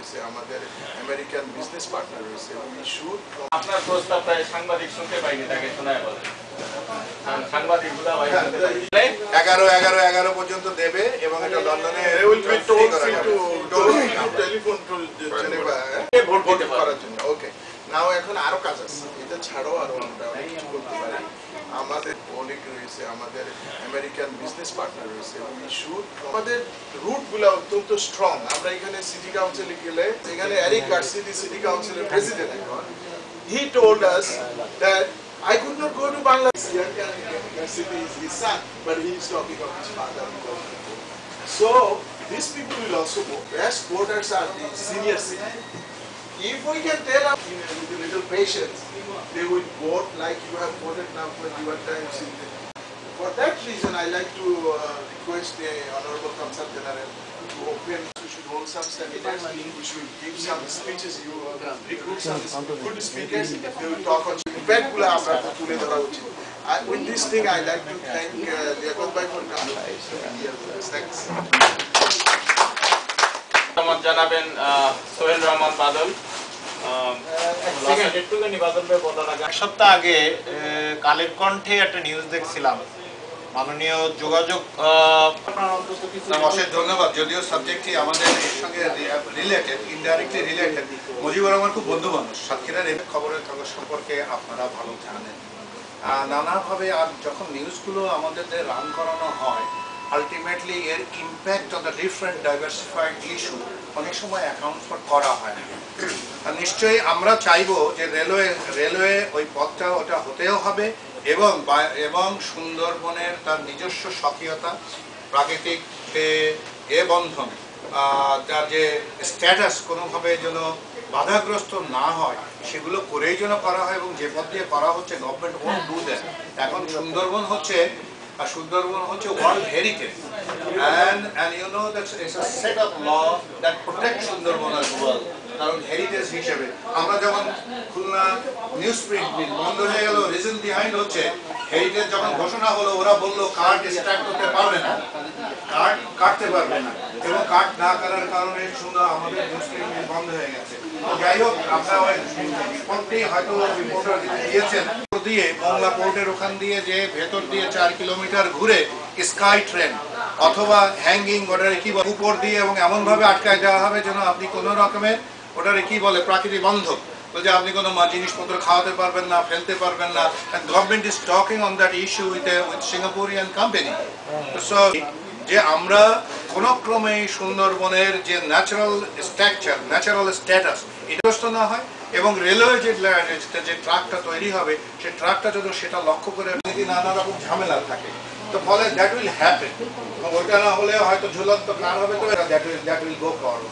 রয়েছে, আমাদের American business partner রয়েছে। আপনার প্রস্তাবটা সাংবাদিক শুনতে পাইনি, তাকে শোনায় বলেন। সাংবাদিকগুলো 11 পর্যন্ত দেবে এবং এটা লন্ডনে ভোট করার জন্য। ওকে, নাও এখন আরো কাজ আছে, এটা ছাড়াও আরো আমরা অনেক কিছু করতে পারি। আমাদের অনেক রয়েছে, আমাদের আমেরিকান বিজনেস পার্টনার রয়েছে। আমাদের রুট গুলা অত্যন্ত স্ট্রং। আমরা এখানে সিটি কাউন্সিলে গেলে, এখানে এরিক গার্সিয়া সিটি কাউন্সিলের প্রেসিডেন্ট এখন, he told us that I could not go to Bangladesh. Garcia is his son, but he is talking of his father. So these people will also vote. Best voters are the senior citizens. If we can tell them with a little patience, they will vote like you have voted now 21 times. For that reason, I like to request the Honorable Consul General to open. We should hold some seminars. We should give some speeches. You recruit some good speakers. They will talk on event-গুলো আমরা তুলে ধরা উচিত। With this thing, I like to thank Liaquat Bhai for coming. Thanks. জানাবেন সোহেল রহমান বাদল। এক সপ্তাহ আগে কালের কণ্ঠে একটা নিউজ দেখছিলাম, মাননীয় যোগাযোগ অশেষ ধন্যবাদ। যদিও সাবজেক্টটি আমাদের এর সঙ্গে related, indirectly related. Mujibur Rahman খুব বন্ধু মানুষ। সাতক্ষীরার এই খবরের কাগজ সম্পর্কে আপনারা ভালো জানেন। নানাভাবে আর যখন নিউজগুলো আমাদের রান করানো হয়, আলটিমেটলি এর impact on the different diversified issue অনেক সময় অ্যাকাউন্ট ফর করা হয় না। আর নিশ্চয়ই আমরা চাইবো যে রেলওয়ে ওই পথটা ওটা হতেও হবে এবং সুন্দরবনের তার নিজস্ব স্বকীয়তা, প্রাকৃতিক এ বন্ধন, তার যে স্ট্যাটাস কোনোভাবে যেন বাধাগ্রস্ত না হয়, সেগুলো করেই যেন করা হয়। এবং যে পথ দিয়ে করা হচ্ছে, গভর্নমেন্ট ওন্ট ডু দ্যাট। এখন সুন্দরবন হচ্ছে world heritage, and you know that it's a set of law that protect Sundarban as well. কারণ হেরিটেজ হিসেবে আমরা যখন খুলনা নিউজ প্রিন্ট মিল বন্ধ হয়ে গেল, রিজন বিহাইন্ড হচ্ছে হেরিটেজ যখন ঘোষণা হলো, ওরা বললো কার্ড এক্সট্রাক্ট করতে পারবে না, কার্ড কাটতে পারবে না, এবং কার্ড না করার কারণে সুন্দর আমাদের নিউজ প্রিন্ট মিল বন্ধ হয়ে গেছে। যাই হোক, আপনারা রিপোর্টটি হয়তো রিপোর্টার দিয়েছেন দিয়ে মংলা পোর্টের ওখান দিয়ে যে ভেতর দিয়ে 4 কিলোমিটার ঘুরে স্কাই ট্রেন অথবা হ্যাঙ্গিং, ওটারে কি বলে, উপর দিয়ে এবং এমনভাবে আটকায় দেওয়া হবে যেন আপনি কোনো রকমের ওটারে কি বলে প্রাকৃতিক বন্ধক, তো যে আপনি কোনো জিনিসপত্র খাওয়াতে পারবেন না, ফেলতে পারবেন না। Government is talking on that issue with Singaporean company. So যে আমরা কোনো ক্রমেই সুন্দরবনের যে ন্যাচারাল স্ট্রাকচার, ন্যাচারাল স্ট্যাটাস এটাস্ত না হয়, এবং রেলওয়ে যে ট্রাকটা তৈরি হবে, সেই ট্রাকটা যদি সেটা লক্ষ্য করে নানা রকম ঝামেলা থাকে, তো ফলে দ্যাট উইল হ্যাপেন। এবং ওইটা না হলে হয়তো ঝুলন্ত কার হবে, তো দ্যাট উইল গো ফরওয়ার্ড।